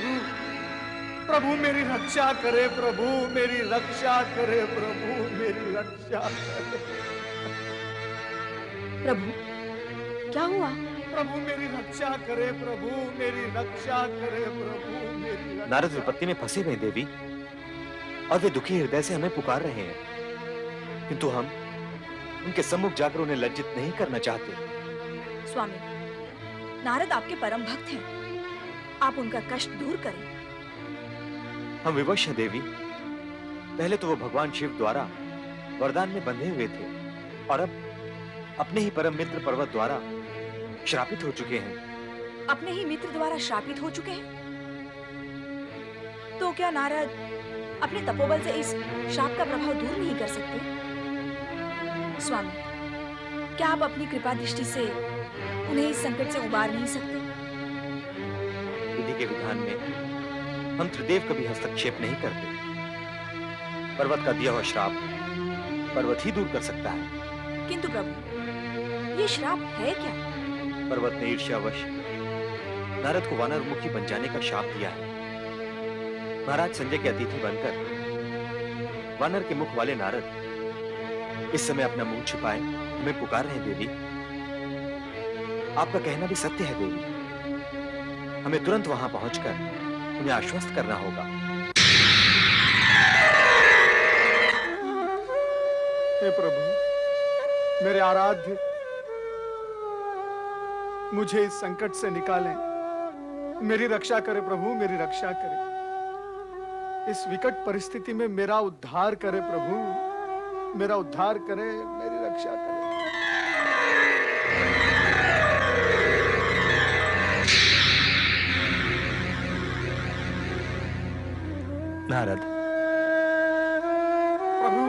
प्रभु, प्रभु मेरी रक्षा करे, प्रभु मेरी रक्षा करे, प्रभु मेरी रक्षा करे। प्रभु, क्या हुआ? प्रभु मेरी रक्षा करे, प्रभु मेरी रक्षा करे, प्रभु मेरी रक्षा। नारद विपत्ति में फंसे हुए देवी, और वे दुखी हृदय से हमें पुकार रहे हैं, किंतु हम उनके सम्मुख जाकर उन्हें लज्जित नहीं करना चाहते। स्वामी, नारद आपके परम भक्त हैं, आप उनका कष्ट दूर करें। हम विवश हैं देवी। पहले तो वो भगवान शिव द्वारा वरदान में बंधे हुए थे, और अब अपने ही परम मित्र पर्वत द्वारा श्रापित हो चुके हैं। अपने ही मित्र द्वारा श्रापित हो चुके हैं? तो क्या नारद अपने तपोबल से इस शाप का प्रभाव दूर नहीं कर सकते? स्वामी, क्या आप अपनी कृपा दृष्टि से उन्हें इस संकट से उबार नहीं सकते? विधि के विधान में हम त्रिदेव कभी हस्तक्षेप नहीं करते। पर्वत का दिया हुआ श्राप पर्वत ही दूर कर सकता है। किंतु प्रभु, ये श्राप है क्या? पर्वत ने ईर्ष्यावश नारद को वानरमुखी बन जाने का शाप दिया है। महाराज संजय के अतिथि बनकर वानर के मुख वाले नारद इस समय अपना मुंह छिपाए हमें पुकार रहे हैं देवी। आपका कहना भी सत्य है देवी। हमें तुरंत वहां पहुंचकर उन्हें आश्वस्त करना होगा। हे प्रभु, मेरे आराध्य, मुझे इस संकट से निकालें। मेरी रक्षा करे प्रभु, मेरी रक्षा करे। इस विकट परिस्थिति में मेरा उद्धार करे प्रभु, मेरा उद्धार करे, मेरी रक्षा करे। नारद, प्रभु,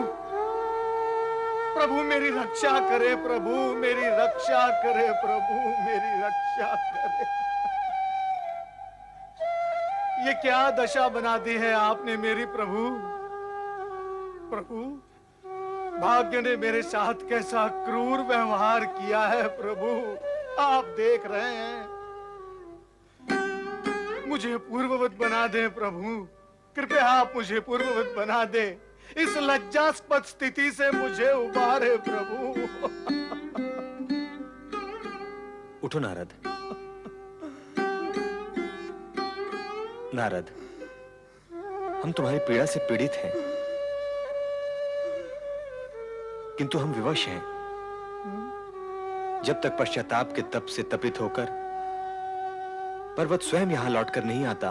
प्रभु मेरी रक्षा करे, प्रभु मेरी रक्षा करे, प्रभु मेरी रक्षा करे। ये क्या दशा बना दी है आपने मेरी प्रभु। प्रभु, भाग्य ने मेरे साथ कैसा क्रूर व्यवहार किया है प्रभु, आप देख रहे हैं। मुझे पूर्ववत बना दे प्रभु, कृपया आप मुझे पूर्ववत बना दे। इस लज्जास्पद स्थिति से मुझे उबारे प्रभु। उठो नारद। नारद, हम तुम्हारी पीड़ा से पीड़ित हैं, किंतु हम विवश हैं। जब तक पश्चाताप के तप से तपित होकर पर्वत स्वयं यहां लौटकर नहीं आता,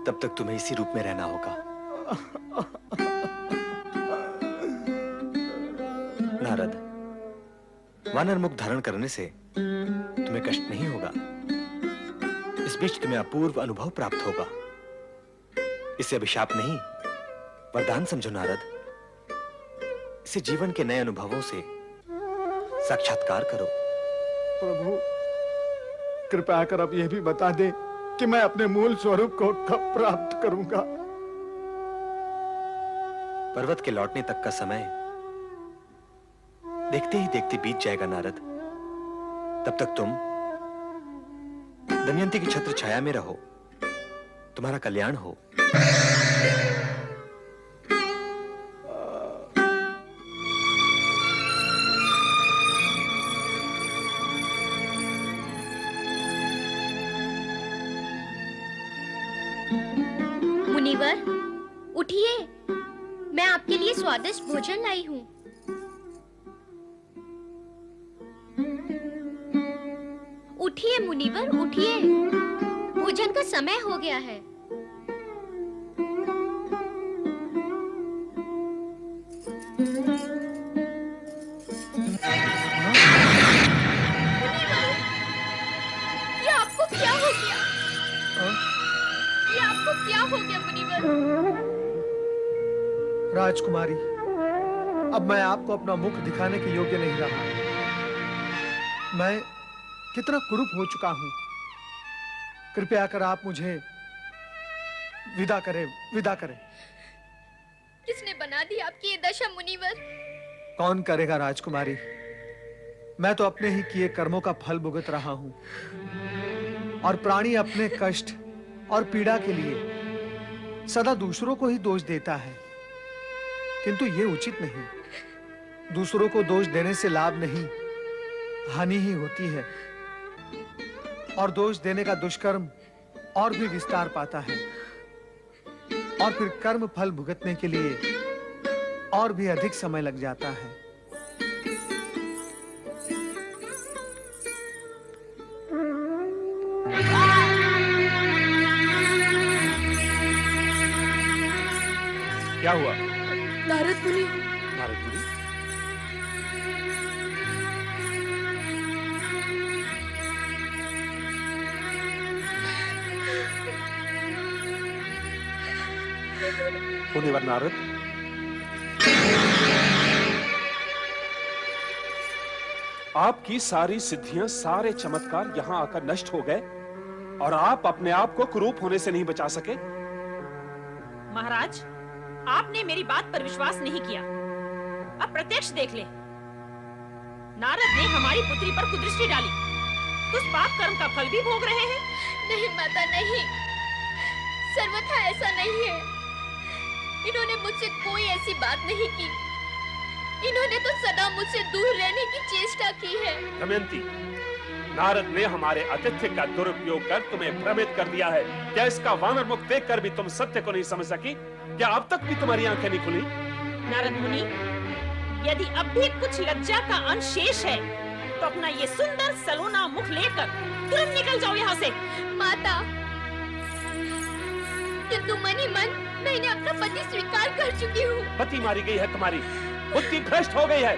तब तक तुम्हें इसी रूप में रहना होगा। नारद, वानर मुख धारण करने से तुम्हें कष्ट नहीं होगा। इस बीच तुम्हें अपूर्व अनुभव प्राप्त होगा। इसे अभिशाप नहीं, वरदान समझो नारद। इसे जीवन के नए अनुभवों से साक्षात्कार करो। प्रभु, कृपया कर अब यह भी बता दे कि मैं अपने मूल स्वरूप को कब प्राप्त करूंगा। पर्वत के लौटने तक का समय देखते ही देखते बीत जाएगा नारद। तब तक तुम दमयंती की छत्र छाया में रहो, तुम्हारा कल्याण हो। मुनिवर, उठिए, मैं आपके लिए स्वादिष्ट भोजन लाई हूँ। उठिए मुनिवर, उठिए, भोजन का समय हो गया है। ये आपको क्या हो गया? ये आपको क्या हो गया मुनिवर? राजकुमारी, अब मैं आपको अपना मुख दिखाने के योग्य नहीं रहा। मैं कितना कुरूप हो चुका हूं। कृपया कर आप मुझे विदा करें, विदा करें। किसने बना दी आपकी ये दशा मुनिवर? कौन करेगा राजकुमारी? मैं तो अपने ही किए कर्मों का फल भुगत रहा हूं। और प्राणी अपने कष्ट और पीड़ा के लिए सदा दूसरों को ही दोष देता है, किंतु ये उचित नहीं। दूसरों को दोष देने से लाभ नहीं, हानि ही होती है, और दोष देने का दुष्कर्म और भी विस्तार पाता है, और फिर कर्म फल भुगतने के लिए और भी अधिक समय लग जाता है। क्या हुआ? नारद मुनि, नारद मुनि, मुनिवर नारद, आपकी सारी सिद्धियां, सारे चमत्कार यहां आकर नष्ट हो गए और आप अपने आप को कुरूप होने से नहीं बचा सके। महाराज, आपने मेरी बात पर विश्वास नहीं किया। अब प्रत्यक्ष देख ले। नारद ने हमारी पुत्री पर कुदृष्टि डाली। उस पाप कर्म का फल भी भोग रहे हैं। नहीं माता, नहीं, सर्वथा ऐसा नहीं है। इन्होंने मुझसे कोई ऐसी बात नहीं की। इन्होंने तो सदा मुझसे दूर रहने की चेष्टा की है। दमयंती, नारद ने हमारे आतिथ्य का दुरुपयोग कर तुम्हें भ्रमित कर दिया है। क्या इसका वानर मुख देखकर भी तुम सत्य को नहीं समझ सकी? क्या अब तक भी तुम्हारी आंखें नहीं खुली? नारद मुनि, यदि अब भी कुछ लज्जा का अंश शेष है तो अपना ये सुंदर सलोना मुख लेकर तुरंत निकल जाओ यहाँ से। माता, किंतु मन ही मन मैंने अपना पति स्वीकार कर चुकी हूँ। पति मारी गई है तुम्हारी, बुद्धि भ्रष्ट हो गई है।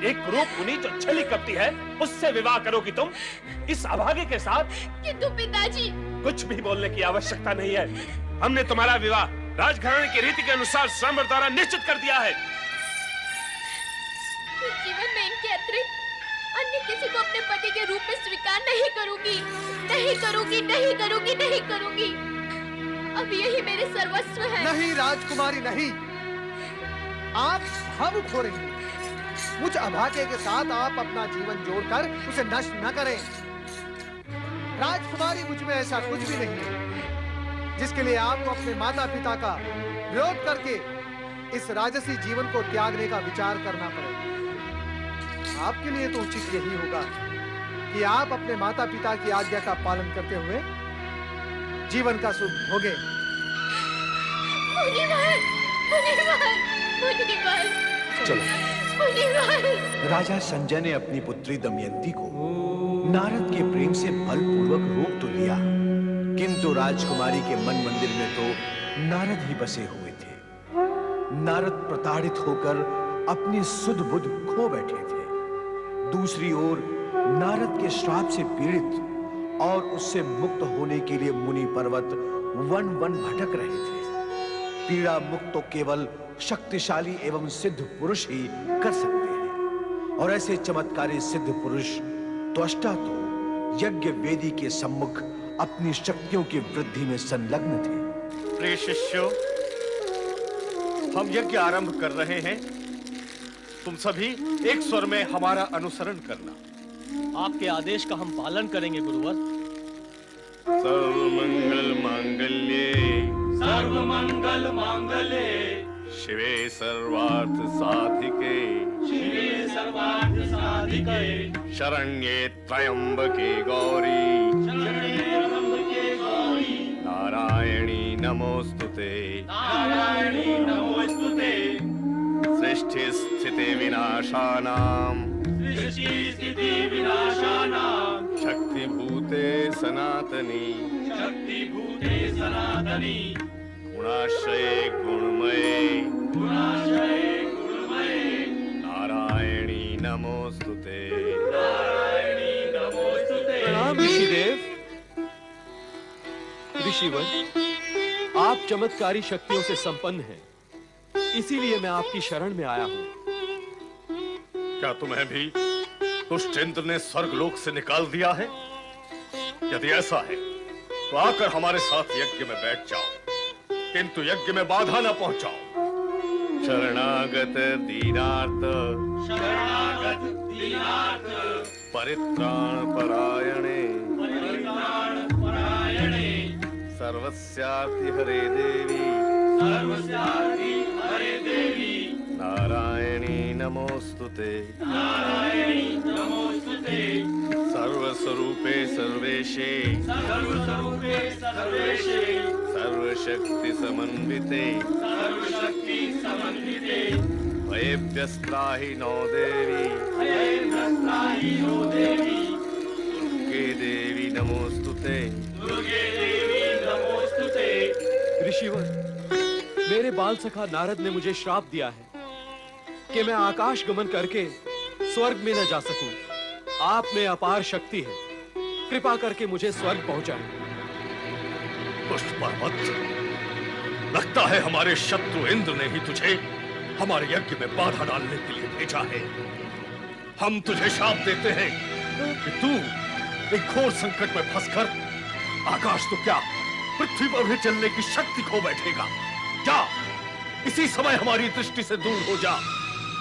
एक रूप मुनि जो छली कपटी है, उससे विवाह करोगी तुम इस अभागे के साथ? किंतु पिताजी, कुछ भी बोलने की आवश्यकता नहीं है। हमने तुम्हारा विवाह राजघराने की रीति के अनुसार स्वयंवर द्वारा निश्चित कर दिया है। इस जीवन में इनके अतिरिक्त अन्य किसी को अपने पति के रूप में स्वीकार नहीं करूंगी, नहीं करूंगी, नहीं करूंगी, नहीं करूंगी। अब यही मेरे सर्वस्व है। नहीं राजकुमारी, नहीं, आप भावुक हो रही हैं। मुझ अभागे के साथ आप अपना जीवन जोड़कर उसे नष्ट न करें। राजकुमारी, मुझ में ऐसा कुछ भी नहीं है जिसके लिए आपको अपने माता पिता का विरोध करके इस राजसी जीवन को त्यागने का विचार करना पड़े। आपके लिए तो उचित यही होगा कि आप अपने माता पिता की आज्ञा का पालन करते हुए जीवन का सुख भोगे। मुनिवर, मुनिवर, मुनिवर, चलो। मुनिवर। राजा संजय ने अपनी पुत्री दमयंती को नारद के प्रेम से बलपूर्वक रोक तो लिया, किंतु राजकुमारी के मन मंदिर में तो नारद ही बसे हुए थे। नारद प्रताड़ित होकर अपनी सुध बुध खो बैठे थे। दूसरी ओर नारद के श्राप से पीड़ित और उससे मुक्त होने के लिए मुनि पर्वत वन वन भटक रहे थे। पीड़ा मुक्त तो केवल शक्तिशाली एवं सिद्ध पुरुष ही कर सकते हैं, और ऐसे चमत्कारी सिद्ध पुरुष त्वष्टा तो यज्ञ वेदी के सम्मुख अपनी शक्तियों की वृद्धि में संलग्न थे। प्रिय शिष्यों, हम यज्ञ आरंभ कर रहे हैं। तुम सभी एक स्वर में हमारा अनुसरण करना। आपके आदेश का हम पालन करेंगे गुरुवर। सर्वमंगल मांगल्ये, सर्वमंगल मांगल्ये, शिवे सर्वार्थ साधिके, शिवे सर्वार्थ साधिके, शरण्ये त्र्यंबके गौरी, शरण्ये त्र्यंबके गौरी, नारायणी नमोस्तुते, नारायणी नमोस्तुते, सृष्टि स्थिति विनाशानां, सृष्टि स्थिति विनाशानां, शक्तिभूते सनातनी, शक्तिभूते सनातनी, गुणाश्रये गुणमये, गुणाश्रये गुणमये, नारायणी नमोस्तुते। नारायणी नमोस्तुते। प्रणाम ऋषिदेव। ऋषिवर, आप चमत्कारी शक्तियों से संपन्न हैं, इसीलिए मैं आपकी शरण में आया हूं। क्या तुम्हें भी दुष्ट इंद्र ने स्वर्गलोक से निकाल दिया है? यदि ऐसा है तो आकर हमारे साथ यज्ञ में बैठ जाओ, किंतु यज्ञ में बाधा न पहुंचाओ। शरणागत दीनार्थ, शरणागत दीनार्थ, परित्राण परायणे, परित्राण सर्वस्यार्ति हरे देवी सर्वस्यार्ति हरे देवी नारायणी नमोस्तुते नारायणी नमोस्तुते सर्वस्वरूपे सर्वेशे सर्वस्वरूपे सर्वेशे सर्वशक्ति समन्विते सर्वशक्ति समन्विते भयेभ्यस्त्राहि नो देवी भयेभ्यस्त्राहि नो देवी दुर्गे देवी नमोस्तुते दुर्गे देवी नमोस्तुते। ऋषिवर, मेरे बाल सखा नारद ने मुझे श्राप दिया है कि मैं आकाश गमन करके स्वर्ग में न जा सकूं। आप में अपार शक्ति है, कृपा करके मुझे स्वर्ग पहुंचाएं। पुष्पवत, लगता है हमारे शत्रु इंद्र ने ही तुझे हमारे यज्ञ में बाधा डालने के लिए भेजा है। हम तुझे शाप देते हैं कि तू एक घोर संकट में फंसकर आकाश तो क्या पृथ्वी पर भी चलने की शक्ति खो बैठेगा। जा, इसी समय हमारी दृष्टि से दूर हो जा,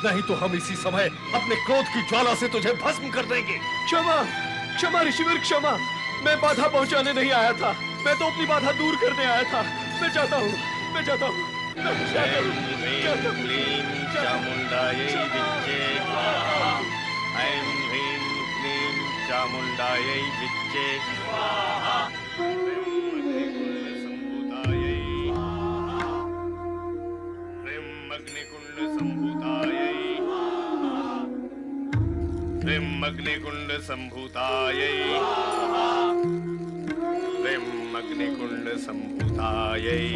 नहीं तो हम इसी समय अपने क्रोध की ज्वाला से तुझे भस्म कर देंगे। क्षमा, क्षमा ऋषिवर, क्षमा। मैं बाधा पहुंचाने नहीं आया था, मैं तो अपनी बाधा दूर करने आया था। मैं चाहता हूँ, मैं चाहता हूँ। ऐं ह्रीं क्लीं चामुण्डायै विच्चे ऐं ह्रीं क्लीं चामुण्डायै विच्चे ह्रीं अग्निकुण्ड संभूतायै ह्रीं अग्निकुण्ड संभूतायै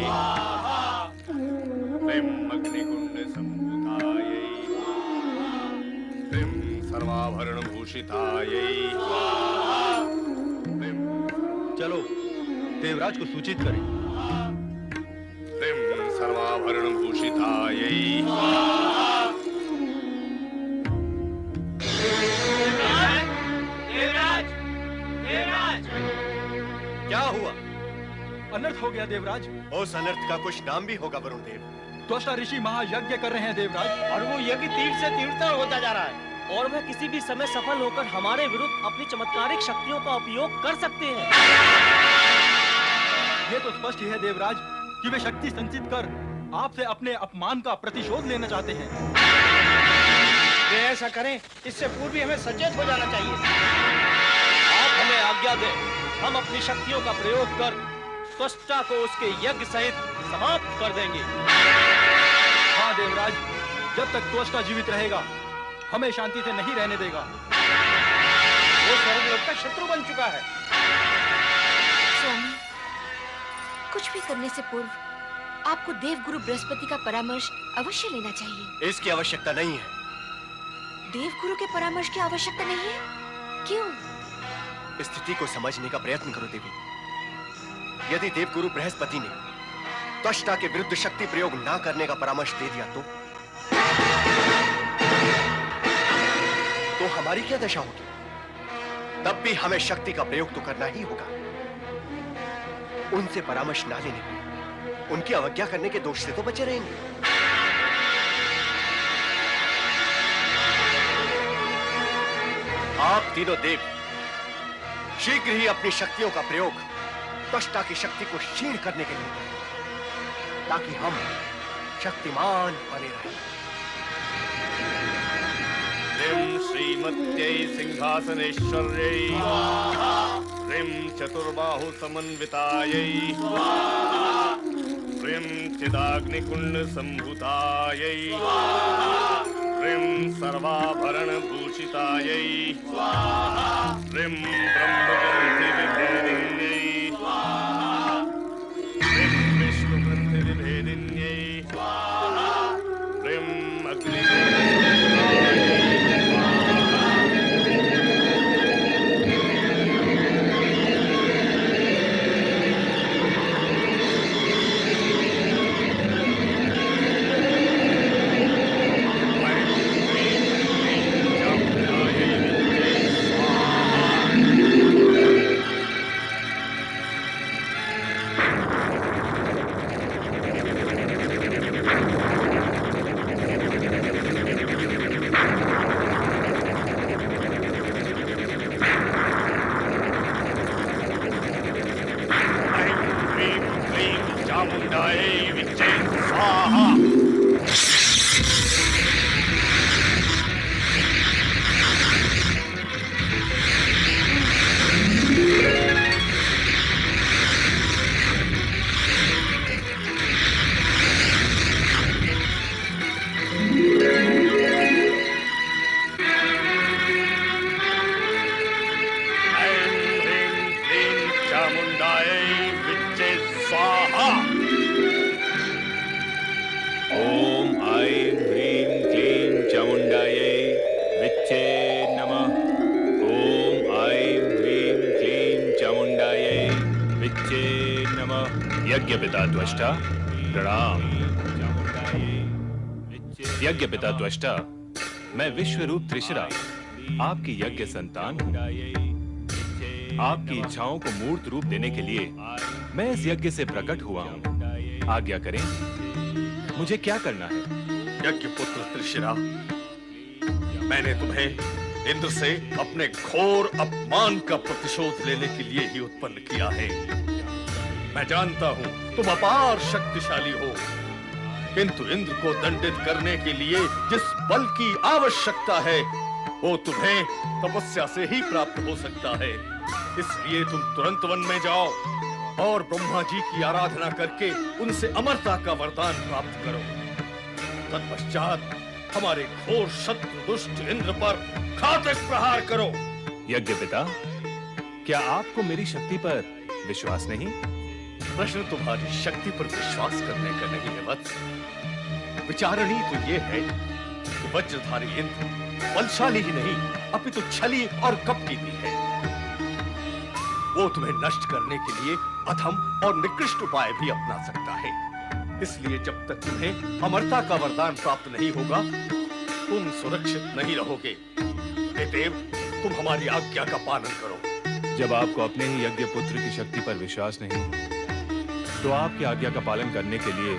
ह्रीं अग्निकुण्ड संभूतायै ह्रीं सर्वाभरण भूषितायै चलो देवराज को सूचित करें। ह्रीं सर्वाभरण भूषितायै देवराज देवराज क्या हुआ? अनर्थ हो गया देवराज। उस अनर्थ का कुछ नाम भी होगा वरुण देव। त्वष्टा ऋषि महायज्ञ कर रहे हैं देवराज, और वो यज्ञ तीव्र से तीव्रतर होता जा रहा है और वह किसी भी समय सफल होकर हमारे विरुद्ध अपनी चमत्कारिक शक्तियों का उपयोग कर सकते हैं। ये तो स्पष्ट ही है देवराज कि वे शक्ति संचित कर आपसे अपने अपमान का प्रतिशोध लेना चाहते हैं। वे ऐसा करें इससे पूर्व ही हमें सचेत हो जाना चाहिए। आप हमें आज्ञा दें, हम अपनी शक्तियों का प्रयोग कर त्वष्टा को उसके यज्ञ सहित समाप्त कर देंगे। हाँ देवराज, जब तक त्वष्टा जीवित रहेगा हमें शांति से नहीं रहने देगा। वो स्वर्गलोक का शत्रु बन चुका है। स्वामी, कुछ भी करने से पूर्व आपको देवगुरु बृहस्पति का परामर्श अवश्य लेना चाहिए। इसकी आवश्यकता नहीं है। देवगुरु के परामर्श की आवश्यकता नहीं है? क्यों? स्थिति को समझने का प्रयत्न करो देवी। यदि देवगुरु बृहस्पति ने त्वष्टा के विरुद्ध शक्ति प्रयोग ना करने का परामर्श दे दिया तो हमारी क्या दशा होगी? तब भी हमें शक्ति का प्रयोग तो करना ही होगा। उनसे परामर्श ना लेने पर उनकी अवज्ञा करने के दोष से तो बचे रहेंगे। आप तीनों देव शीघ्र ही अपनी शक्तियों का प्रयोग त्वष्टा की शक्ति को क्षीण करने के लिए करें, ताकि हम शक्तिमान बने रहें। ह्रीं श्रीमत्यै सिंहासनेश्वर्यै ह्रीं चतुर्बाहु समन्वितायै ह्रीं चिदाग्निकुण्ड संभूतायै ह्रीं सर्वाभरण भूषितायै ह्रीं ब्रह्मग्रन्थि विभेदिन्यै ह्रीं विष्णुग्रन्थि विभेदिन्यै ह्रीं अग्निकुण्ड यज्ञ पिता त्वष्टा प्रणाम। यज्ञ पिता त्वष्टा, मैं विश्वरूप त्रिशिरा आपकी यज्ञ संतान हूं। आपकी इच्छाओं को मूर्त रूप देने के लिए मैं इस यज्ञ से प्रकट हुआ हूं। आज्ञा करें, मुझे क्या करना है? यज्ञ पुत्र त्रिशिरा, मैंने तुम्हें इंद्र से अपने घोर अपमान का प्रतिशोध लेने के लिए ही उत्पन्न किया है। मैं जानता हूं तुम अपार शक्तिशाली हो, किंतु इंद्र को दंडित करने के लिए जिस बल की आवश्यकता है वो तुम्हें तपस्या से ही प्राप्त हो सकता है। इसलिए तुम तुरंत वन में जाओ और ब्रह्मा जी की आराधना करके उनसे अमरता का वरदान प्राप्त करो। तत्पश्चात हमारे घोर शत्रु दुष्ट इंद्र पर घातक प्रहार करो। यज्ञ पिता, क्या आपको मेरी शक्ति पर विश्वास नहीं? प्रश्न तुम्हारी शक्ति पर विश्वास करने का नहीं है वत्स। विचारणी तो ये है कि वज्रधारी इंद्र बलशाली ही नहीं अपितु छली और कपटी भी है। वो तुम्हें नष्ट करने के लिए अधम और निकृष्ट उपाय भी अपना सकता है। इसलिए जब तक तुम्हें अमरता का वरदान प्राप्त नहीं होगा तुम सुरक्षित नहीं रहोगे। हे देव, तुम हमारी आज्ञा का पालन करो। जब आपको अपने ही यज्ञ पुत्र की शक्ति पर विश्वास नहीं तो आपकी आज्ञा का पालन करने के लिए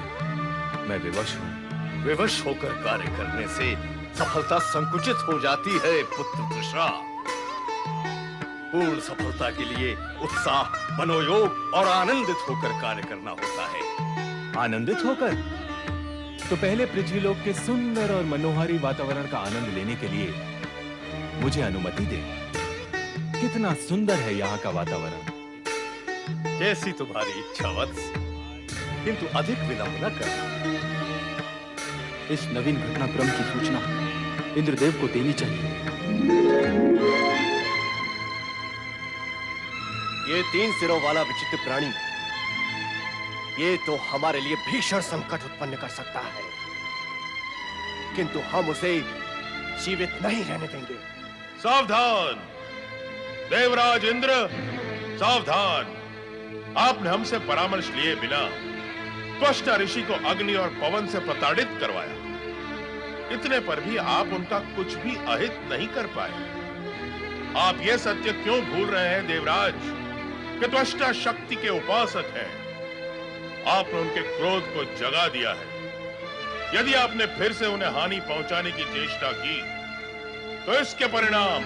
मैं विवश हूं। विवश होकर कार्य करने से सफलता संकुचित हो जाती है पुत्र त्रिशरा। पूर्ण सफलता के लिए उत्साह, मनोयोग और आनंदित होकर कार्य करना होता है। आनंदित होकर? तो पहले पृथ्वीलोक के सुंदर और मनोहारी वातावरण का आनंद लेने के लिए मुझे अनुमति दे। कितना सुंदर है यहाँ का वातावरण। जैसी तुम्हारी इच्छा वत्स, किंतु अधिक विलंब न करना। इस नवीन घटनाक्रम की सूचना इंद्रदेव को देनी चाहिए। ये 3 सिरों वाला विचित्र प्राणी, ये तो हमारे लिए भीषण संकट उत्पन्न कर सकता है, किंतु हम उसे जीवित नहीं रहने देंगे। सावधान देवराज इंद्र, सावधान। आपने हमसे परामर्श लिए बिना त्वष्टा ऋषि को अग्नि और पवन से प्रताड़ित करवाया। इतने पर भी आप उनका कुछ भी अहित नहीं कर पाए। आप यह सत्य क्यों भूल रहे हैं देवराज कि त्वष्टा शक्ति के उपासक हैं। आपने उनके क्रोध को जगा दिया है। यदि आपने फिर से उन्हें हानि पहुंचाने की चेष्टा की तो इसके परिणाम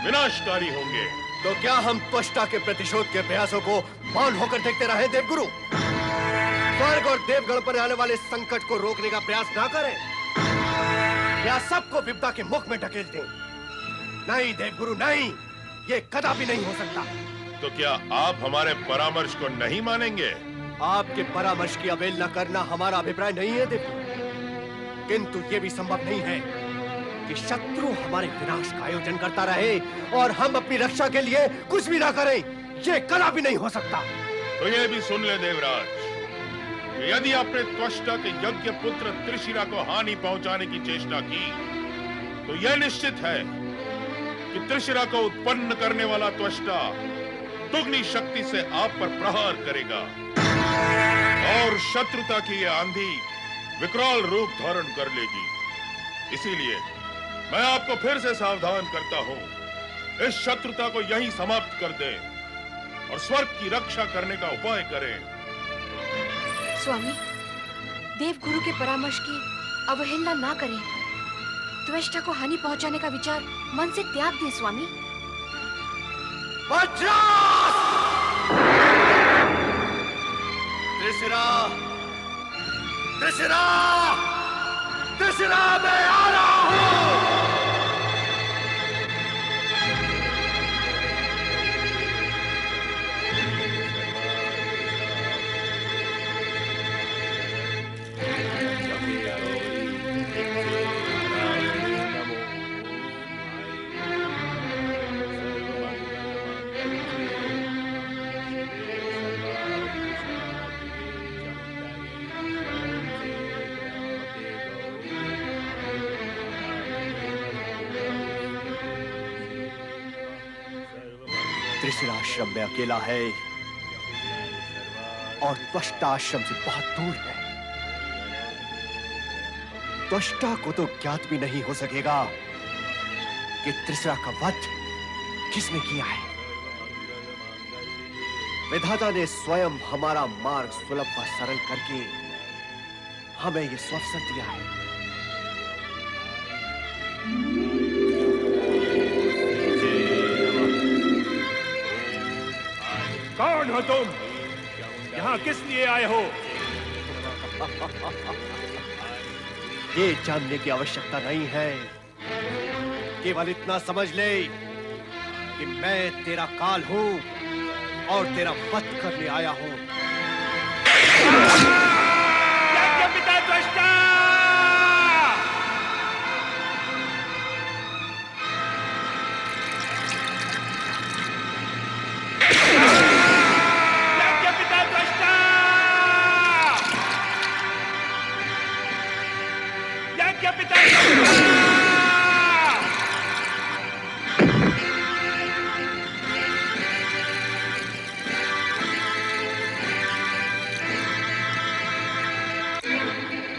विनाशकारी होंगे। तो क्या हम त्वष्टा के प्रतिशोध के प्रयासों को मौन होकर देखते रहे देवगुरु? स्वर्ग और देवगढ़ पर आने वाले संकट को रोकने का प्रयास ना करें, या सबको विपदा के मुख में ढकेल दें? नहीं देवगुरु, नहीं, ये कदापि नहीं हो सकता। तो क्या आप हमारे परामर्श को नहीं मानेंगे? आपके परामर्श की अवहेलना करना हमारा अभिप्राय नहीं है देवगुरु, किंतु ये भी संभव नहीं है कि शत्रु हमारे विनाश का आयोजन करता रहे और हम अपनी रक्षा के लिए कुछ भी ना करें। ये कदापि नहीं हो सकता। तो ये भी सुन ले देवराज, कि यदि आपने त्वष्टा के यज्ञ पुत्र त्रिशिरा को हानि पहुंचाने की चेष्टा की तो यह निश्चित है कि त्रिशिरा को उत्पन्न करने वाला त्वष्टा दुगनी शक्ति से आप पर प्रहार करेगा और शत्रुता की यह आंधी विकराल रूप धारण कर लेगी। इसीलिए मैं आपको फिर से सावधान करता हूं, इस शत्रुता को यहीं समाप्त कर दें और स्वर्ग की रक्षा करने का उपाय करें। स्वामी, देवगुरु के परामर्श की अवहेलना ना करें। त्वष्टा को हानि पहुंचाने का विचार मन से त्याग दें स्वामी। त्रिशिरा, त्रिशिरा, त्रिशिरा, मैं आ रहा हूं। त्रिशिरा आश्रम में अकेला है, और त्वष्टा आश्रम से बहुत दूर है। त्वष्टा को तो ज्ञात भी नहीं हो सकेगा कि त्रिसरा का वध किसने किया है। विधाता ने स्वयं हमारा मार्ग सुलभ व सरल करके हमें ये अवसर दिया है। कौन हो तुम? यहाँ किस लिए आए हो? ये जानने की आवश्यकता नहीं है, केवल इतना समझ ले कि मैं तेरा काल हूं और तेरा वध करने आया हूं। पिता त्वष्टा! पिता त्वष्टा! पिता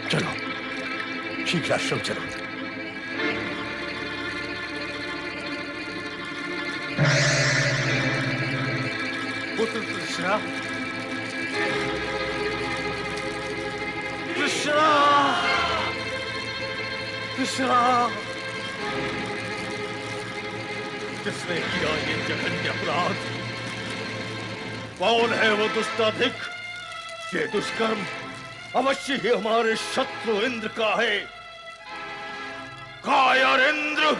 चलो शीघ्र आश्रम चलो। पुत्र त्रिशरा, त्रिशरा, त्रिशरा, किसने किया ये जघन्य अपराध? कौन है वो दुष्टाधिक? ये दुष्कर्म अवश्य ही हमारे शत्रु इंद्र का है। कायर इंद्र,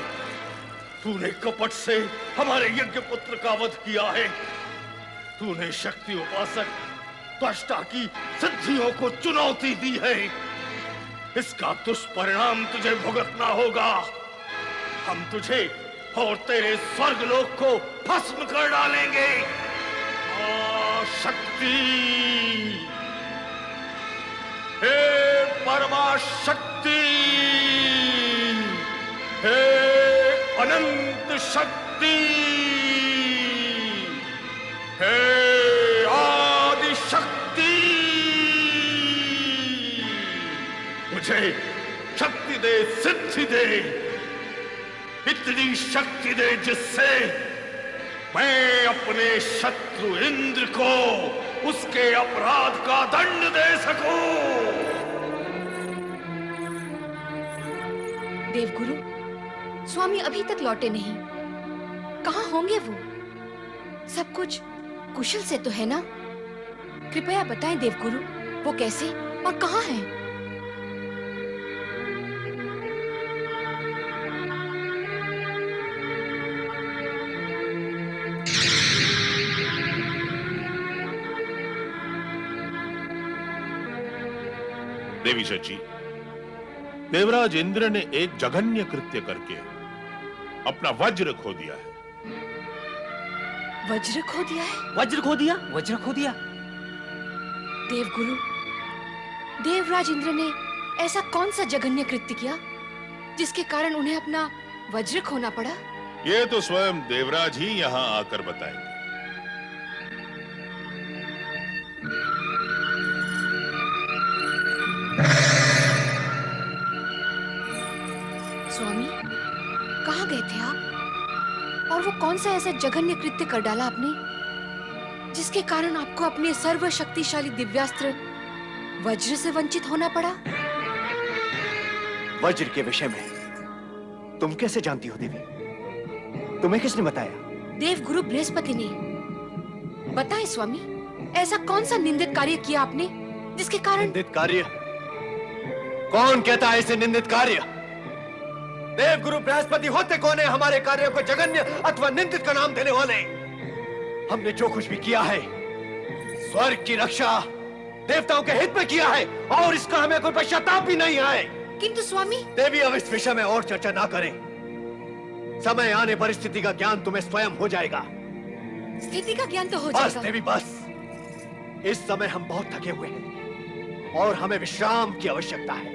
तूने कपट से हमारे यज्ञ पुत्र का वध किया है। तूने शक्ति उपासक त्वष्टा की सिद्धियों को चुनौती दी है। इसका दुष्परिणाम तुझे भुगतना होगा। हम तुझे और तेरे स्वर्गलोक को भस्म कर डालेंगे। शक्ति, हे परमाशक्ति, हे अनंत शक्ति, हे आदि शक्ति, मुझे शक्ति दे, सिद्धि दे, इतनी शक्ति दे जिससे मैं अपने शत्रु इंद्र को उसके अपराध का दंड दे सकूं। देवगुरु, स्वामी अभी तक लौटे नहीं। कहाँ होंगे वो? सब कुछ कुशल से तो है ना? कृपया बताएं देवगुरु, वो कैसे और कहाँ हैं? देवी शची, देवराज इंद्र ने एक जघन्य कृत्य करके अपना वज्र खो दिया है। वज्र खो दिया है? वज्र खो दिया? वज्र खो दिया? देवगुरु, देवराज इंद्र ने ऐसा कौन सा जघन्य कृत्य किया जिसके कारण उन्हें अपना वज्र खोना पड़ा? ये तो स्वयं देवराज ही यहाँ आकर बताएंगे। स्वामी, कहाँ गए थे आप? और वो कौन सा ऐसा जघन्य कृत्य कर डाला आपने जिसके कारण आपको अपने सर्वशक्तिशाली दिव्यास्त्र वज्र से वंचित होना पड़ा? वज्र के विषय में तुम कैसे जानती हो देवी? तुम्हें किसने बताया? देवगुरु बृहस्पति ने। बताएं स्वामी, ऐसा कौन सा निंदित कार्य किया आपने जिसके कारण? निंदित कार्य? कौन कहता है इसे निंदित कार्य? देवगुरु बृहस्पति होते कौन है हमारे कार्यों को जघन्य अथवा निंदित का नाम देने वाले? हमने जो कुछ भी किया है स्वर्ग की रक्षा देवताओं के हित में किया है और इसका हमें कोई पश्चाताप भी नहीं है। किंतु स्वामी, देवी अब इस विषय में और चर्चा ना करें। समय आने पर स्थिति का ज्ञान तुम्हें स्वयं हो जाएगा। स्थिति का ज्ञान तो हो बस जाएगा। देवी बस, इस समय हम बहुत थके हुए हैं और हमें विश्राम की आवश्यकता है।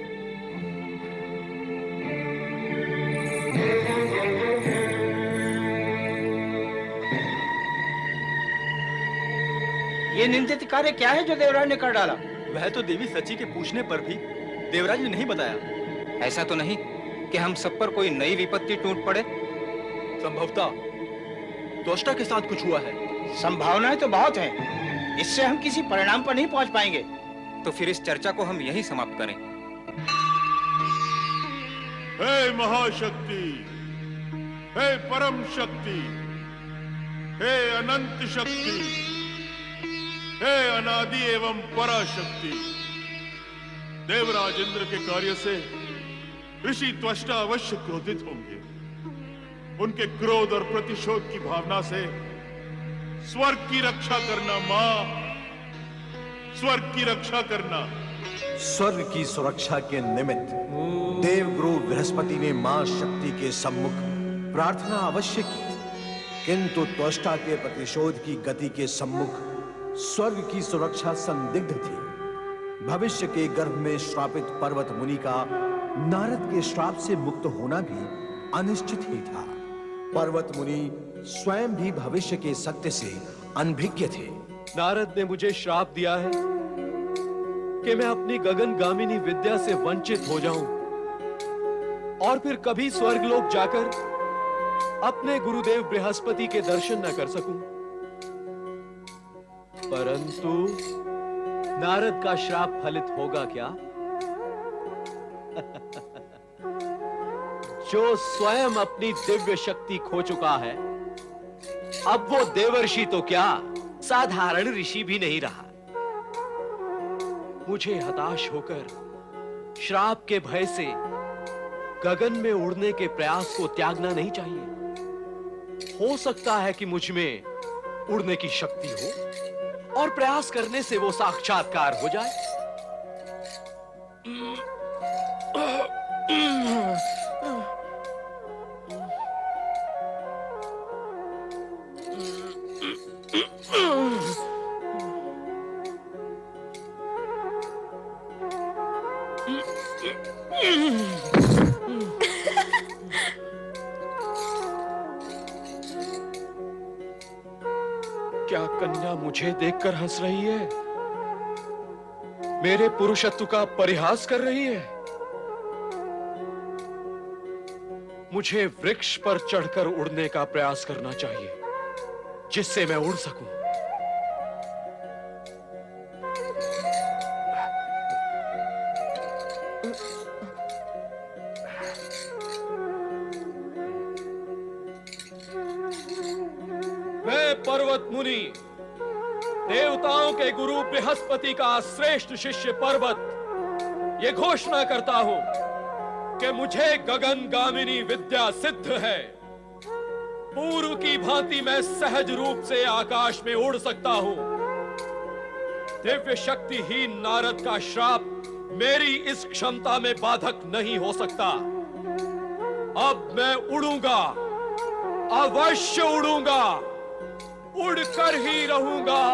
ये निंदित कार्य क्या है जो देवराज ने कर डाला? वह तो देवी सची के पूछने पर भी देवराज ने नहीं बताया। ऐसा तो नहीं कि हम सब पर कोई नई विपत्ति टूट पड़े? संभवतः त्वष्टा के साथ कुछ हुआ है। संभावनाएं तो बहुत हैं। इससे हम किसी परिणाम पर नहीं पहुंच पाएंगे। तो फिर इस चर्चा को हम यही समाप्त करें। हे महाशक्ति, हे परम शक्ति, हे अनंत शक्ति, हे अनादि एवं पराशक्ति, देवराज इंद्र के कार्य से ऋषि त्वष्टा अवश्य क्रोधित होंगे। उनके क्रोध और प्रतिशोध की भावना से स्वर्ग की रक्षा करना, मां, स्वर्ग की रक्षा करना। स्वर्ग की सुरक्षा के निमित्त देवगुरु बृहस्पति ने मां शक्ति के सम्मुख प्रार्थना अवश्य की, किंतु त्वष्टा के प्रतिशोध की गति के सम्मुख स्वर्ग की सुरक्षा संदिग्ध थी। भविष्य के गर्भ में श्रापित पर्वत मुनि का नारद के श्राप से मुक्त होना भी अनिश्चित ही था। पर्वत मुनि स्वयं भी भविष्य के सत्य से अनभिज्ञ थे। नारद ने मुझे श्राप दिया है कि मैं अपनी गगनगामिनी विद्या से वंचित हो जाऊं और फिर कभी स्वर्गलोक जाकर अपने गुरुदेव बृहस्पति के दर्शन न कर सकूं। परंतु नारद का श्राप फलित होगा क्या? जो स्वयं अपनी दिव्य शक्ति खो चुका है, अब वो देवर्षि तो क्या, साधारण ऋषि भी नहीं रहा। मुझे हताश होकर श्राप के भय से गगन में उड़ने के प्रयास को त्यागना नहीं चाहिए। हो सकता है कि मुझ में उड़ने की शक्ति हो और प्रयास करने से वो साक्षात्कार हो जाए। क्या कन्या मुझे देखकर हंस रही है? मेरे पुरुषत्व का परिहास कर रही है? मुझे वृक्ष पर चढ़कर उड़ने का प्रयास करना चाहिए, जिससे मैं उड़ सकूं। मैं पर्वत मुनि, देवताओं के गुरु बृहस्पति का श्रेष्ठ शिष्य पर्वत, ये घोषणा करता हूं कि मुझे गगनगामिनी विद्या सिद्ध है। पूर्व की भांति मैं सहज रूप से आकाश में उड़ सकता हूं। दिव्य शक्तिहीन नारद का श्राप मेरी इस क्षमता में बाधक नहीं हो सकता। अब मैं उड़ूंगा, अवश्य उड़ूंगा, उड़कर ही रहूंगा।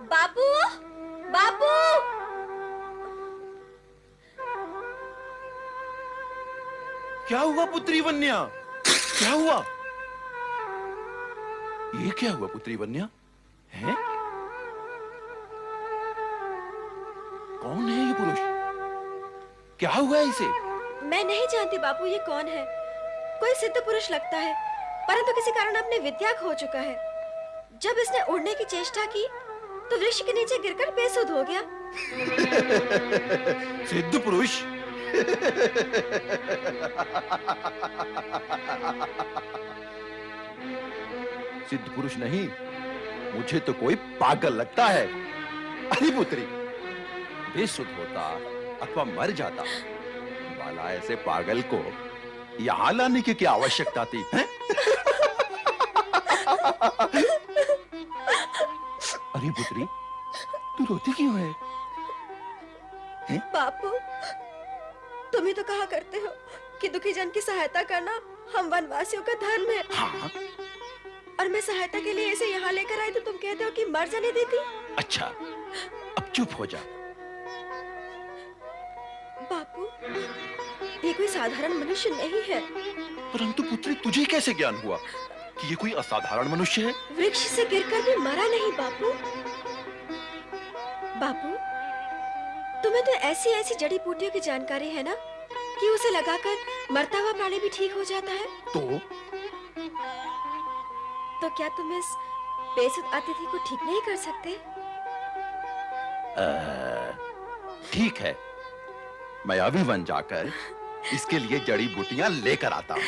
बाबू, बाबू, क्या हुआ पुत्री वन्या? क्या हुआ? ये क्या हुआ पुत्री वन्या? हैं? कौन है ये पुरुष? क्या हुआ इसे? मैं नहीं जानती बाबू ये कौन है। कोई सिद्ध पुरुष लगता है, परंतु किसी कारण अपनी विद्या खो चुका है। जब इसने उड़ने की चेष्टा की तो वृक्ष के नीचे गिरकर बेसुध हो गया। सिद्ध पुरुष? सिद्ध पुरुष नहीं, मुझे तो कोई पागल लगता है। अरे पुत्री, बेसुध होता अथवा मर जाता, बाला ऐसे पागल को यहाँ लाने की क्या आवश्यकता थी हैं? अरे पुत्री, तू रोती क्यों है? बापू, तुम ही तो कहा करते हो कि दुखी जन की सहायता करना हम वनवासियों का धर्म है। हाँ, और मैं सहायता के लिए इसे यहाँ लेकर आई तो तुम कहते हो कि मर जाने देती। अच्छा, अब चुप हो जा। बापू, ये कोई साधारण मनुष्य नहीं है। परंतु पुत्री, तुझे कैसे ज्ञान हुआ कि ये कोई असाधारण मनुष्य है? वृक्ष से गिरकर भी मरा नहीं बापू। बापू, तुम्हें तो ऐसी ऐसी जड़ी बूटियों की जानकारी है ना कि उसे लगाकर मरता हुआ प्राणी भी ठीक हो जाता है। तो क्या तुम इस बेसुध अतिथि को ठीक नहीं कर सकते? ठीक है, मैं अभी वन जाकर इसके लिए जड़ी बूटियां लेकर आता हूँ।